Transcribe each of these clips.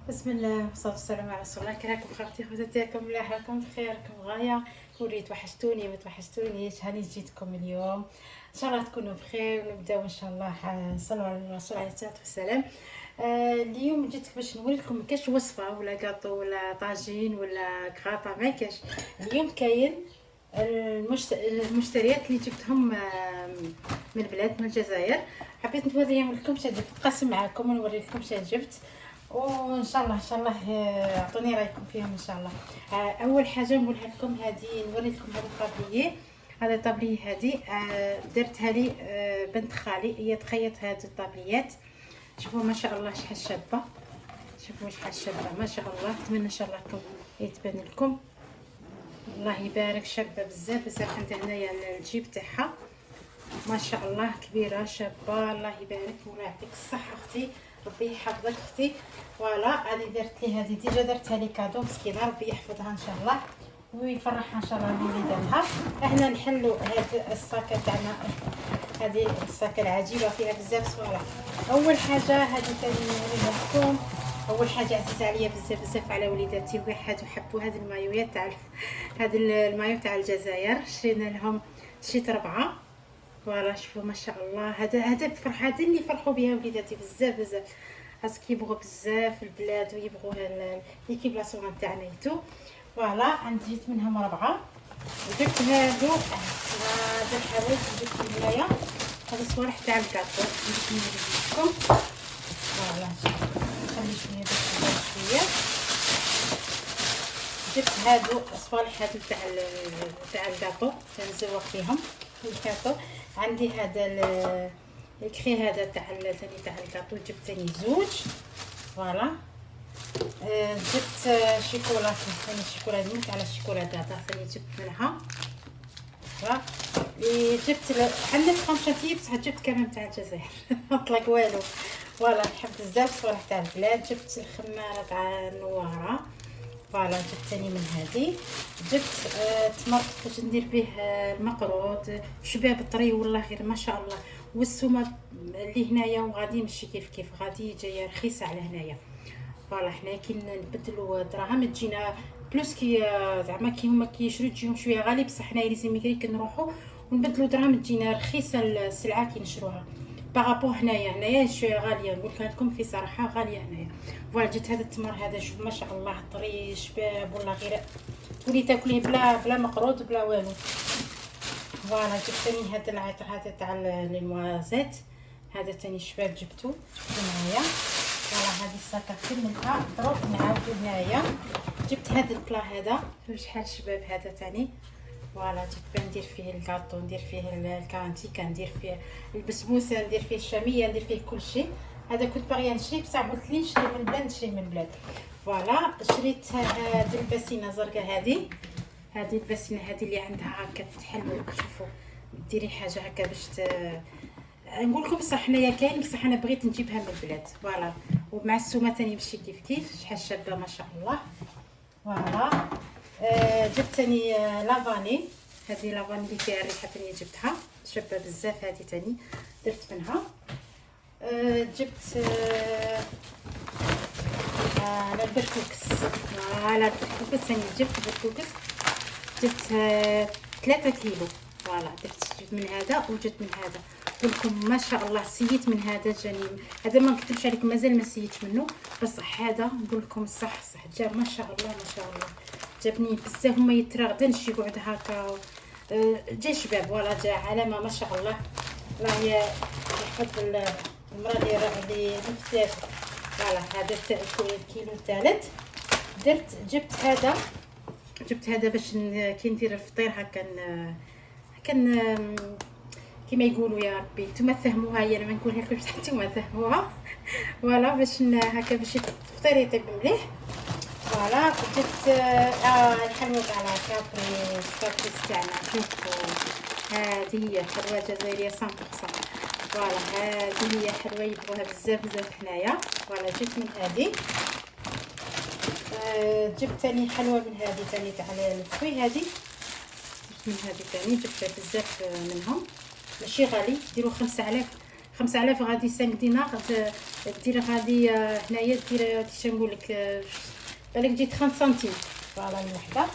بسم الله والصلاة والسلام على رسول الله. كي راكم خاوتي خواتاتي؟ راكم ملاح؟ راكم بخير؟ راكم غاية؟ قولي توحشتوني ما توحشتونيش؟ هاني جيتكم اليوم ان شاء الله تكونوا بخير ونبداو ان شاء الله. صلوا على الرسول عليه الصلاة والسلام. اليوم جيتك باش نوري لكم كاش وصفة ولا كاطو ولا طاجين ولا كراطة، ما كاش. اليوم كاين المشتريات اللي جبتهم من البلاد، من الجزائر. حبيت نوريهم لكم شنو جبت، نقسم معكم ونوري لكم شنو جبت، وان شاء الله ان شاء الله اعطوني رايكم فيهم ان شاء الله. اول حاجه نقولها لكم هذه، نوري لكم هذا الطابليي. هذا الطابليي هذه درتها لي بنت خالي، هي تخيط هذه الطابليات. شوفوا ما شاء الله شحال شابه، شوفوا شحال شابه ما شاء الله. نتمنى ان شاء الله يتبان لكم. الله يبارك، شابه بزاف بزاف. عندها هنايا الجيب تاعها ما شاء الله كبيره شابه. الله يبارك ولا يعطيك الصحه اختي، ربي يحفظك اختي. فوالا هذه درت لي، هذه ديجا درتها لي كادو مسكينه، ربي يحفظها ان شاء الله ويفرحها ان شاء الله بوليداتها. احنا نحلوا هذه الصاكه تاعنا، هذه الصاكه العجيبه فيها بزاف صوالح. اول حاجه هذه ثاني نوريها لكم. اول حاجه عزيزه عليا بزاف بزاف على وليداتي، واحد وحبوا هذه المايويات تاع هذا المايو تاع الجزائر، شرينا لهم، شريت 4. فوالا شوفوا ما شاء الله. هذا فرح، هذا اللي فرحوا بها وليداتي بزاف بزاف، خاصك يبغوا بزاف البلاد ويبغوا ليكيبلاسيون تاعنا يتو. فوالا عندي جبت منهم 4. جبت هادو هذا الحوايج، جبت هنايا هذا الصوالح تاع الكاطو جبت لكم. فوالا نخلي شويه باش شويه. جبت هادو الصوالح هادو تاع الكاطو تنزوق فيهم الكاطو. عندي هذا الكري هذا تاع ثاني تاع الكاطو، جبت ثاني 2. فوالا جبت شيكولاتة ثاني، شيكولاتة نمت على الشيكولاتة ثاني جبت منها. فوالا جبت عندك خمشاتي بصح جبت كمان تاع الجزائر مطلق والو. فوالا نحب بزاف الصوالح تاع البلاد. جبت الخمارة تاع النوارة. فوالا جبت ثاني من هذه. جبت تمر باش ندير به المقروط، شباب طري والله غير ما شاء الله. والسومه اللي هنايا وغادي ماشي كيف غادي جايه رخيصه على هنايا. فوالا حنا كي نبدلوا دراهم تجينا بلوس، كي زعما كي هما كيشرو تجيهم شويه غالي، بصح حنايا لي زيميغري كنروحوا ونبدلوا دراهم تجينا رخيصه السلعه كي نشروها. بارابور هنايا شويه غاليه، نقول لكم في صراحه غاليه هنايا. فوالا جيت هذا التمر هذا، شوف ما شاء الله طري شباب والله غير تولي تاكليه بلا مقروط بلا والو. فوالا جبت ثاني هذا العطر هذا تاع الموازات، هذا ثاني شباب جبتو معايا. فوالا هذه الساكه كملتها دروك نعاودو هنايا. جبت هذا البلا هذا شحال شباب هذا ثاني. فوالا جيت ندير فيه الكاطو، ندير فيه الكانتي، كندير فيه البسبوسه، ندير فيه الشاميه، ندير فيه كل شيء. هذا كنت باغيه نشري بصح قلت لي نشري من البلاد، نشري من البلاد. فوالا شريت هذه الباسينه زرقاء، هذه الباسينه هذه اللي عندها هكا تحلو. شوفوا ديري حاجه هكا باش نقول لكم بصح حنايا كاين، بصح انا بغيت نجيبها من البلاد. فوالا ومع السومه ثاني ماشي كيف شحال شابه ما شاء الله. فوالا جبت ثاني لافاني، هذه لافاني اللي فيها الريحه ثاني جبتها شابه بزاف، هذه ثاني درت منها. جبت البركوكس. فوالا البركوكس ثاني جبت بركوكس، جبت 3 كيلو. فوالا جبت من هذا وجبت من هذا. لكم ما شاء الله سيت من هذا جاني، هذا ما نكتبش عليكم مازال ما سيتش منه، بصح هذا نقول لكم الصح جا ما شاء الله ما شاء الله، جابني بزاف. هما يتراغدنش يقعد هكا جا شباب. ولا جا علامه ما شاء الله. الله يحفظ المراه اللي نفسها. فوالا هذا الكيلو الثالث درت. جبت هذا باش كي ندير الفطير هكا كما يقولوا يا ربي نتوما تفهموها، هي انا ما نقولها لكمش حتى نتوما تفهموها. فوالا باش هكا باش الفطير يطيب مليح. فوالا جبت الحلوى تاع الكابريس تاعنا. شوفوا هذه هي حلوى جزائريه 100%. فوالا هذه هي حلوى يبغوها بزاف بزاف حنايا. فوالا جبت من هذه. جبت ثاني حلوى من هذه ثاني تاع الفوي، هذه جبت من هذه ثاني، جبت بزاف منهم ماشي غالي. ديروا 5000 غادي 5 دينار دير غادي هنايا دير كيفاش نقول لك، بالك تجي 30 سنتيم فوالا الوحده.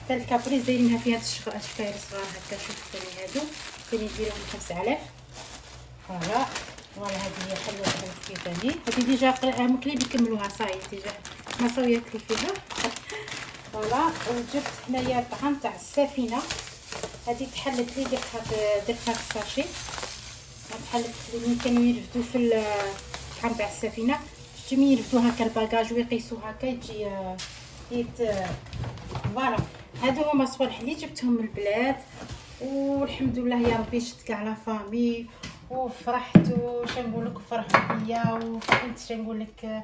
حتى الكابريز دايرينها فيها هاد الشفاير صغار هكا. شوف ثاني هادو ثاني نديرهم 5000 فوالا. فوالا هذه هي حلوه هذا ثاني. هذه ديجا مكليب يكملوها صاي ديجا ما صاو ياكلوا فيها فوالا. وجبت هنايا الطعام تاع السفينه. هذه تحلت لي درتها في الساشي. تحلت لي من كانوا يرفدوا في الطعام تاع السفينه. شتي مين يرفدوا هكا الباكاج ويقيسوا هكا يجي فوالا. هادو هما صوالح اللي جبتهم من البلاد، والحمد لله يا ربي شفت كاع لا فامي وفرحت. واش نقول لك فرحوا بيا وفهمت اش نقول لك.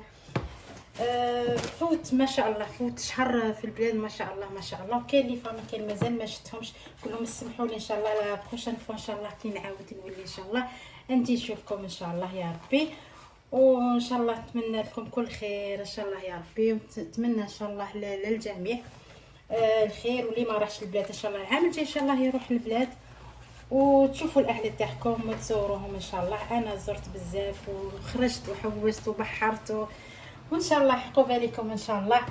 فوت ما شاء الله فوت شهر في البلاد ما شاء الله ما شاء الله. وكاين اللي فامي كاين مازال ما شفتهمش، كلهم سمحوا لي ان شاء الله لا بروشين فوا ان شاء الله كي نعاود نولي ان شاء الله نجي نشوفكم ان شاء الله يا ربي. وان شاء الله نتمنى لكم كل خير ان شاء الله يا ربي، ونتمنى ان شاء الله للجميع الخير. واللي ما راحش البلاد ان شاء الله العام الجاي ان شاء الله يروح البلاد وتشوفوا الاهل تاعكم وتزوروهم ان شاء الله. انا زرت بزاف وخرجت وحوست وبحرت وان شاء الله حقوا بالكم ان شاء الله.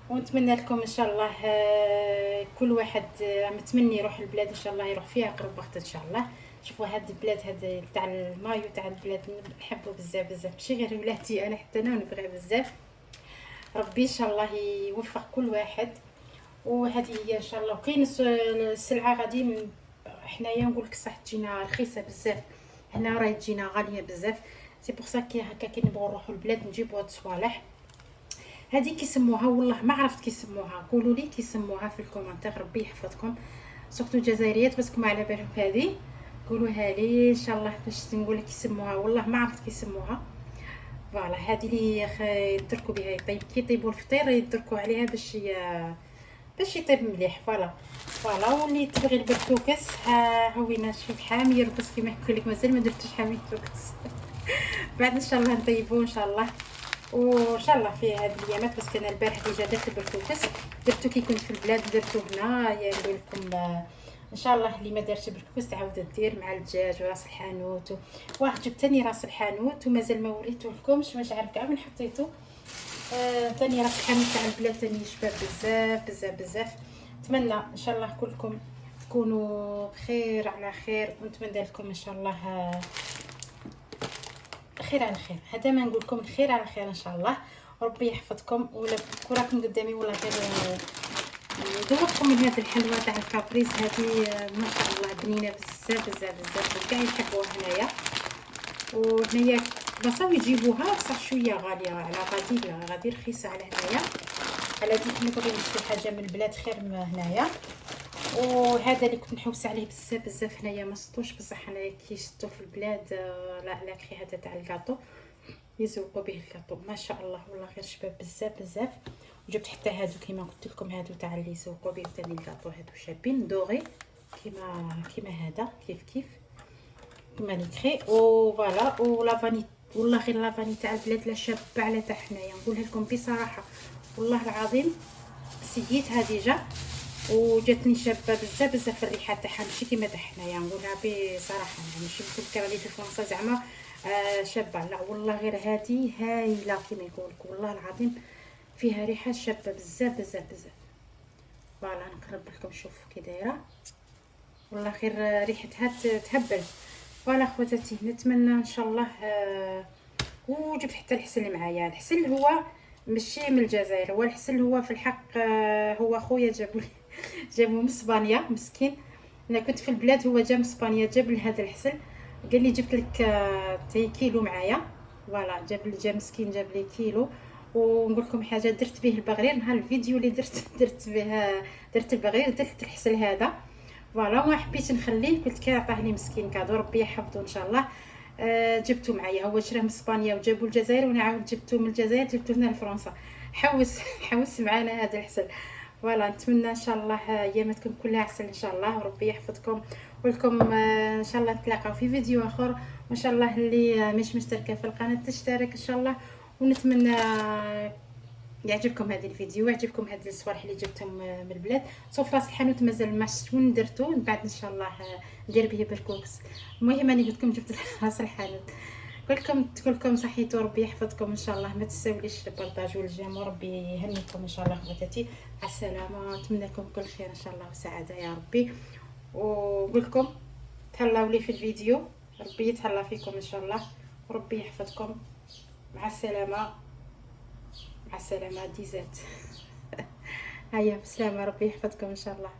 ونتمنى لكم ان شاء الله كل واحد متمني يروح البلاد ان شاء الله يروح فيها اقرب وقت ان شاء الله. شوفوا هاد البلاد هذا تاع المايو تاع البلاد نحبه بزاف بزاف، ماشي غير ولادي انا حتى انا نبغيه بزاف. ربي ان شاء الله يوفق كل واحد. وهذه هي ان شاء الله. وكاين السلعه غادي حنايا نقول لك صح تجينا رخيصه بزاف، هنا راهي تجينا غاليه بزاف. سي بوغ سا كي هكا كي نبغوا نروحوا البلاد نجيبوا هاد الصوالح. هذه كيسموها والله ما عرفت كيسموها، قولوا لي كيسموها في الكومنتير. ربي يحفظكم سورتو الجزائريات باسكو ما على بالهم هذه قولوها لي ان شاء الله باش نقول لك كيسموها. والله ما عرفت كيسموها. فوالا هذه اللي يدركوا بها يطيب كي يطيبوا الفطير يدركوا عليها باش يطيب مليح. فوالا واللي تبغي البرتوكس ها وين شوف حامير بس كيما نقول لك مازال ما درتش حامير توكس بعد ان شاء الله نطيبوه ان شاء الله. وان شاء الله في هاد الايامات بس كان البارح ديجا درت البرتوكس درتو كي كنت في البلاد درتو هنا. يا نقول لكم ان شاء الله اللي ما دارش البرتوكس تعاود دير مع الدجاج وراس الحانوت. واحد جبت ثاني راس الحانوت ومازال ما وريته لكمش واش عارف كاع من حطيته. ثاني راس الحانوت تاع البلاد ثاني شباب بزاف بزاف بزاف. نتمنى ان شاء الله كلكم تكونوا بخير على خير، ونتمنى لكم ان شاء الله خير على خير. هذا ما نقول لكم الخير على خير ان شاء الله. ربي يحفظكم. ولا كراكم قدامي ولا غير ندوقكم من هذه الحلوه تاع الكابريز. هذه ما شاء الله بنينه بزاف بزاف بزاف وكاع يحبوها هنايا. وهنايا بصاو يجيبوها بصح شويه غاليه على غادي رخيصه على هنايا. على ديك نبغي نشري حاجه من البلاد خير من هنايا. وهذا اللي كنت نحوس عليه بزاف بزاف هنايا ما شطوش بصح هنايا كيشطو في البلاد. لا كي هذا تاع الكاطو يزوقوا به الكاطو ما شاء الله والله غير شباب بزاف بزاف. وجبت حتى هادو كيما قلت لكم هادو تاع اللي يزوقوا به ثاني الكاطو هادو شابين دوغي كيما هذا كيف كيما ليكري. وفوالا ولافاني والله غير لافاني تاع البلاد لا شابه على تاع حنايا نقولها لكم بصراحه والله العظيم. سيتها ديجا وجاتني شابه بزاف بزاف الريحه تاعها ماشي كيما تاع حنايا نقولها بصراحه ماشي نقول راني في فرنسا زعما شابه لا والله غير هذه هايله كيما يقول لك والله العظيم فيها ريحه شابه بزاف بزاف بزاف. فوالا نقرب لكم شوفوا كي دايره والله غير ريحتها تهبل. فوالا خواتاتي نتمنى ان شاء الله. وجبت حتى الحسل اللي معايا. الحسل هو ماشي من الجزائر، هو الحسل هو في الحق هو خويا جابو من اسبانيا مسكين. انا كنت في البلاد هو جا من اسبانيا جاب لي هذا الحسل قال لي جبت لك كيلو معايا. فوالا جا مسكين جاب لي كيلو. ونقول لكم حاجه درت به البغرير نهار الفيديو اللي درت البغرير درت الحسل هذا. فوالا ما حبيت نخليه قلت كيعطيه لي مسكين كادو ربي يحفظه ان شاء الله. جبته معايا هو شراه من اسبانيا وجابوا الجزائر وانا عاود جبته من الجزائر جبته هنا لفرنسا. حوس معانا هذا الحسل. فوالا نتمنى ان شاء الله اياماتكم كلها عسل ان شاء الله وربي يحفظكم ولكم. ان شاء الله نتلاقاو في فيديو اخر وان شاء الله اللي مش مشتركه في القناه تشترك ان شاء الله. ونتمنى يعجبكم هذا الفيديو ويعجبكم هاد الصوالح اللي جبتهم من البلاد. صوف راس الحانوت مازال ما شفتون درتو من بعد ان شاء الله ندير به بركوكس. المهم اني قلت لكم جبت راس الحانوت كلكم صحيتوا، ربي يحفظكم ان شاء الله، ما تنساوليش البارطاج والجيم، وربي يهنيكم ان شاء الله خواتاتي. على السلامه، نتمنى لكم كل خير ان شاء الله وسعاده يا ربي. ونقول لكم تهلاو لي في الفيديو، ربي يتهلا فيكم ان شاء الله، وربي يحفظكم. مع السلامه، مع السلامه ديزات. هيا بسلامه، ربي يحفظكم ان شاء الله.